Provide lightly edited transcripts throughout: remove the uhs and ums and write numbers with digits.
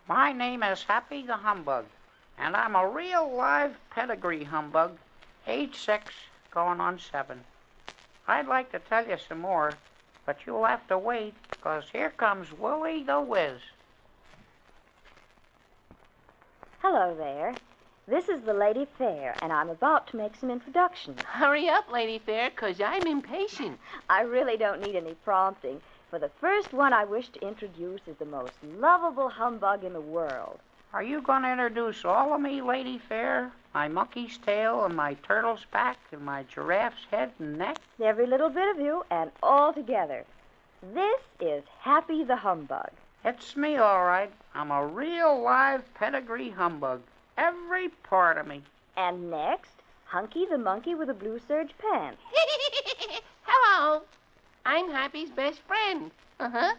My name is Happy the Humbug, and I'm a real live pedigree humbug, age 6, going on 7. I'd like to tell you some more, but you'll have to wait, 'cause here comes Willie the Whiz. Hello there. This is the Lady Fair, and I'm about to make some introductions. Hurry up, Lady Fair, 'cause I'm impatient. I really don't need any prompting, for the first one I wish to introduce is the most lovable humbug in the world. Are you going to introduce all of me, Lady Fair? My monkey's tail and my turtle's back and my giraffe's head and neck? Every little bit of you, and all together. This is Happy the Humbug. It's me, all right. I'm a real live pedigree humbug. Every part of me. And next, Hunky the monkey with the blue serge pants. Hello. I'm Happy's best friend. Uh-huh.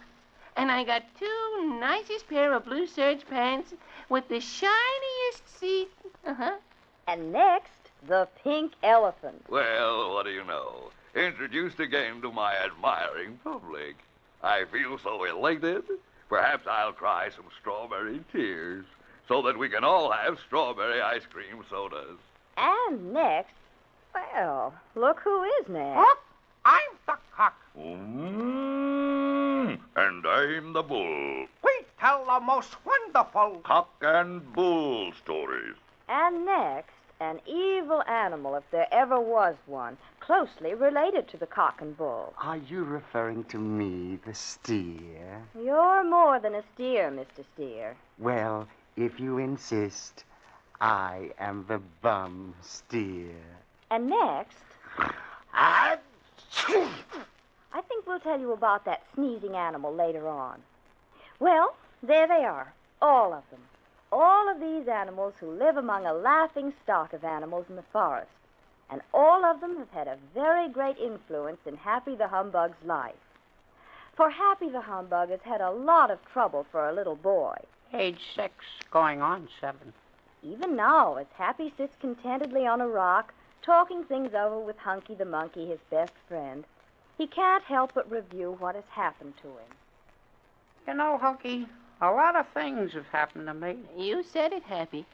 And I got two nicest pair of blue serge pants with the shiniest seat. Uh-huh. And next, the pink elephant. Well, what do you know? Introduced again to my admiring public. I feel so elated. Perhaps I'll cry some strawberry tears so that we can all have strawberry ice cream sodas. And next, well, look who is next. Huck, I'm the cock. And I'm the bull. We tell the most wonderful Cock and bull stories. And next, an evil animal, if there ever was one, closely related to the cock and bull. Are you referring to me, the steer? You're more than a steer, Mr. Steer. Well, if you insist, I am the bum steer. And next, I I think we'll tell you about that sneezing animal later on. Well, there they are, all of them. All of these animals who live among a laughing stock of animals in the forest. And all of them have had a very great influence in Happy the Humbug's life. For Happy the Humbug has had a lot of trouble for a little boy. age 6, going on 7. Even now, as Happy sits contentedly on a rock, talking things over with Hunky the monkey, his best friend, he can't help but review what has happened to him. You know, Hunky, a lot of things have happened to me. You said it, Happy.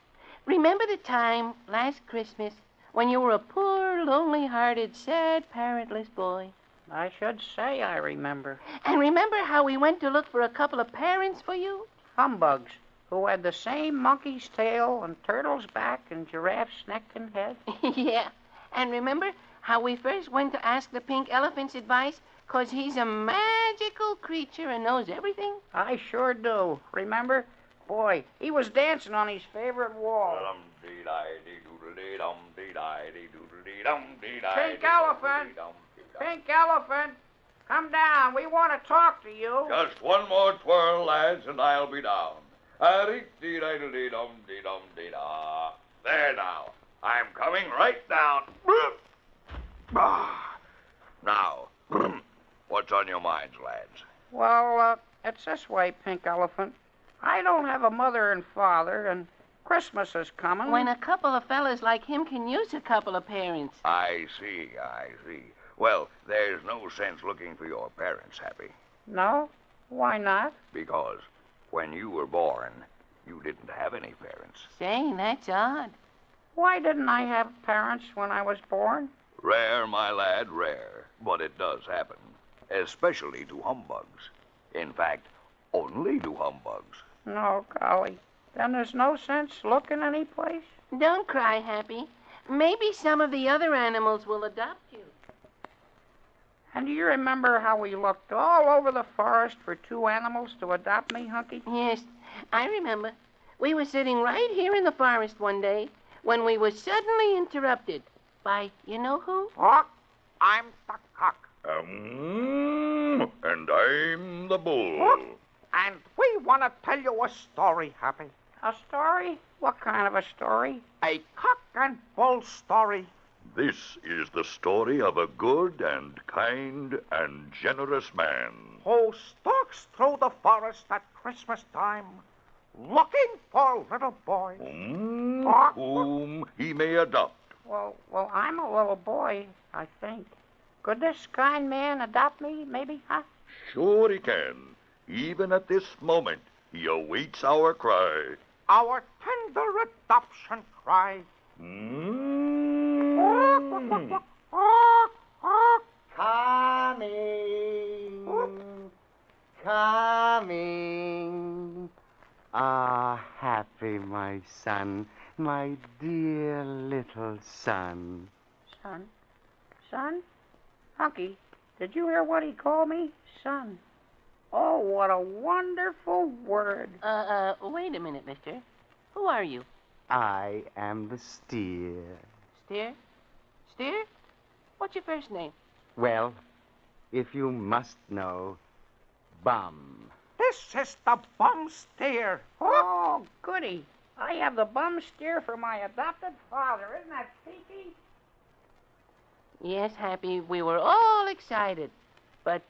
Remember the time last Christmas when you were a poor, lonely-hearted, sad, parentless boy? I should say I remember. And remember how we went to look for a couple of parents for you? Humbugs, who had the same monkey's tail and turtle's back and giraffe's neck and head. Yeah. And remember how we first went to ask the pink elephant's advice 'cause he's a magical creature and knows everything? I sure do. Remember? Boy, he was dancing on his favorite wall. Pink elephant! Pink elephant! Come down. We want to talk to you. Just one more twirl, lads, and I'll be down. There now. I'm coming right down. Now, what's on your minds, lads? Well, it's this way, Pink elephant. I don't have a mother and father, and Christmas is coming. When a couple of fellas like him can use a couple of parents. I see. Well, there's no sense looking for your parents, Happy. No? Why not? Because when you were born, you didn't have any parents. Say, that's odd. Why didn't I have parents when I was born? Rare, my lad, rare. But it does happen. Especially to humbugs. In fact, only to humbugs. No, golly. Then there's no sense looking any place? Don't cry, Happy. Maybe some of the other animals will adopt you. And do you remember how we looked all over the forest for 2 animals to adopt me, Hunky? Yes, I remember. We were sitting right here in the forest one day when we were suddenly interrupted by, you know who? Hawk, I'm the cock. And I'm the bull. Hawk, and we want to tell you a story, Happy. A story? What kind of a story? A cock and bull story. This is the story of a good and kind and generous man. Who stalks through the forest at Christmas time, looking for little boys. Whom he may adopt. Well, I'm a little boy, I think. Could this kind man adopt me, maybe, huh? Sure he can. Even at this moment, He awaits our cry. Our tender adoption cry. Mm. Coming, coming. Ah, happy my son, my dear little son. Son? Son? Hunky, did you hear what he called me? Son. Oh, what a wonderful word. Wait a minute, mister. Who are you? I am the steer. Steer? Steer? What's your first name? Well, if you must know, Bum. This is the bum steer. Oh, goody. I have the bum steer for my adopted father. Isn't that cheeky? Yes, Happy, we were all excited. But,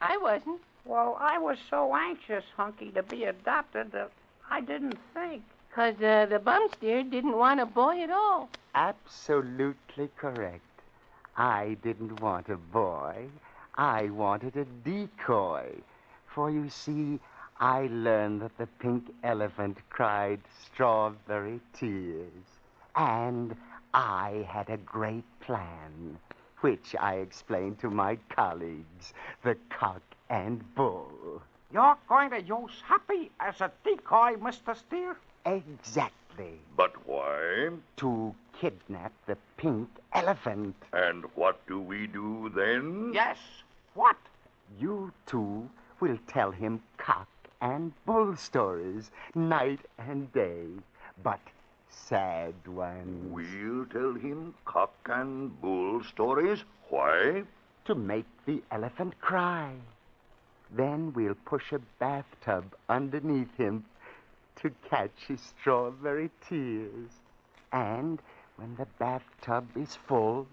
I wasn't. Well, I was so anxious, Hunky, to be adopted that I didn't think. 'Cause the bum steer didn't want a boy at all. Absolutely correct. I didn't want a boy. I wanted a decoy. For you see, I learned that the pink elephant cried strawberry tears. And I had a great plan, which I explained to my colleagues, the cock and bull. You're going to use Happy as a decoy, Mr. Steer? Exactly. But why? To kidnap the pink elephant. And what do we do then? Yes. What? You two will tell him cock and bull stories night and day, but sad ones. We'll tell him cock and bull stories. Why? To make the elephant cry. Then we'll push a bathtub underneath him to catch his strawberry tears. And when the bathtub is full,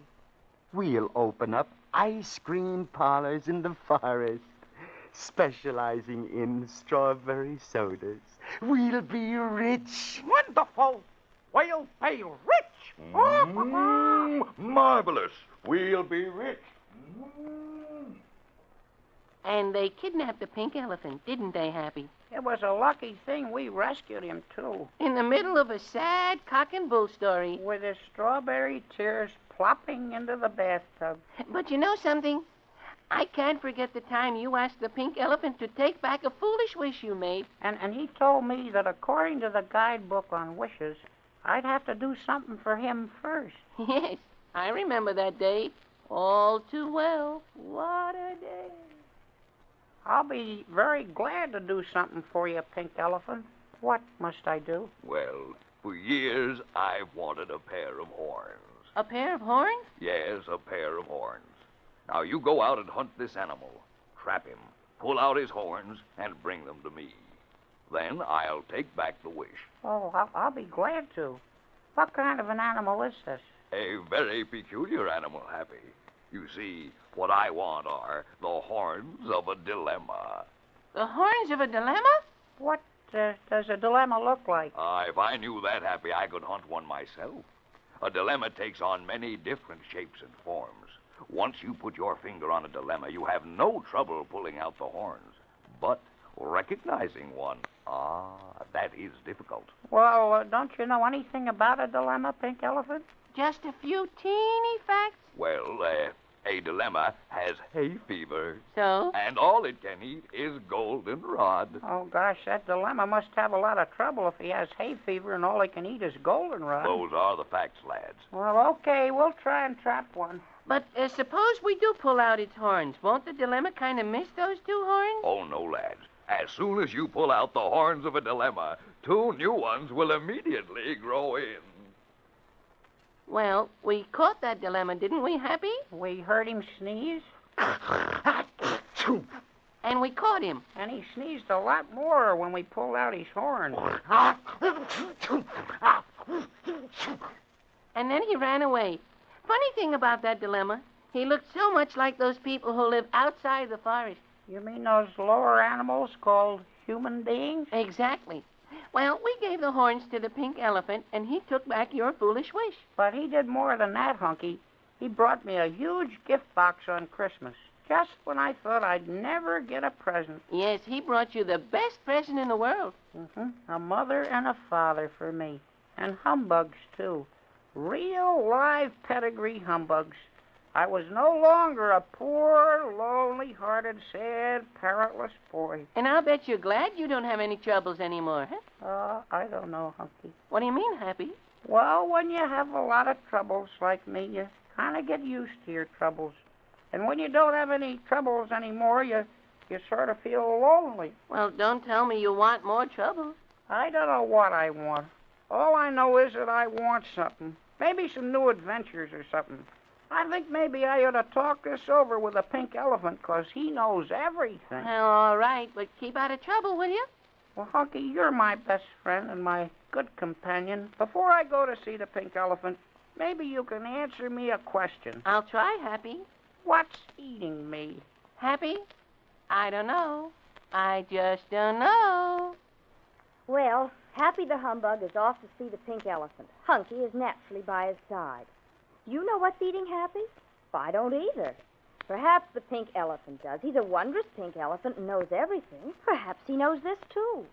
we'll open up ice cream parlors in the forest, specializing in strawberry sodas. We'll be rich. Wonderful. We'll be rich. Marvelous. We'll be rich. And they kidnapped the pink elephant, didn't they, Happy? It was a lucky thing we rescued him, too, In the middle of a sad cock and bull story. with his strawberry tears plopping into the bathtub. But you know something? I can't forget the time you asked the pink elephant to take back a foolish wish you made. And he told me that according to the guidebook on wishes, I'd have to do something for him first. Yes, I remember that day all too well. What a day. I'll be very glad to do something for you, Pink Elephant. What must I do? Well, for years I've wanted a pair of horns. A pair of horns? Yes, a pair of horns. Now you go out and hunt this animal, trap him, pull out his horns, and bring them to me. Then I'll take back the wish. Oh, I'll be glad to. What kind of an animal is this? A very peculiar animal, Happy. You see, what I want are the horns of a dilemma. The horns of a dilemma? What does a dilemma look like? If I knew that, Happy, I could hunt one myself. A dilemma takes on many different shapes and forms. Once you put your finger on a dilemma, you have no trouble pulling out the horns. But recognizing one, that is difficult. Well, don't you know anything about a dilemma, Pink Elephant? Just a few teeny facts. Well, a dilemma has hay fever, So? and all it can eat is goldenrod. Oh, gosh, that dilemma must have a lot of trouble if he has hay fever and all he can eat is goldenrod. Those are the facts, lads. Well, okay, we'll try and trap one. But suppose we do pull out its horns. Won't the dilemma kind of miss those two horns? Oh, no, lads. As soon as you pull out the horns of a dilemma, two new ones will immediately grow in. Well, we caught that dilemma, didn't we, Happy? We heard him sneeze, And we caught him. and he sneezed a lot more when we pulled out his horn. And then he ran away. Funny thing about that dilemma, he looked so much like those people who live outside the forest. You mean those lower animals called human beings? Exactly. Well, we gave the horns to the pink elephant, and he took back your foolish wish. But he did more than that, Hunky. He brought me a huge gift box on Christmas. just when I thought I'd never get a present. Yes, he brought you the best present in the world. A mother and a father for me. And humbugs, too. Real live pedigree humbugs. I was no longer a poor, lonely-hearted, sad, parentless boy. And I'll bet you're glad you don't have any troubles anymore, huh? I don't know, Hunky. What do you mean, Happy? Well, when you have a lot of troubles like me, you kind of get used to your troubles. And when you don't have any troubles anymore, you sort of feel lonely. Well, don't tell me you want more trouble. I don't know what I want. All I know is that I want something. Maybe some new adventures or something. I think maybe I ought to talk this over with the pink elephant, 'cause he knows everything. Well, all right, but keep out of trouble, will you? Well, Hunky, you're my best friend and my good companion. Before I go to see the pink elephant, maybe you can answer me a question. I'll try, Happy. What's eating me? Happy? I don't know. I just don't know. Well, Happy the Humbug is off to see the pink elephant. Hunky is naturally by his side. You know what's eating Happy? I don't either. Perhaps the pink elephant does. He's a wondrous pink elephant and knows everything. Perhaps he knows this, too.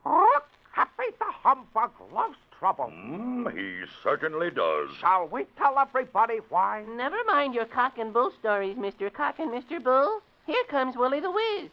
Oh, Happy the Humbug loves trouble. He certainly does. Shall we tell everybody why? Never mind your cock and bull stories, Mr. Cock and Mr. Bull. Here comes Willie the Whiz.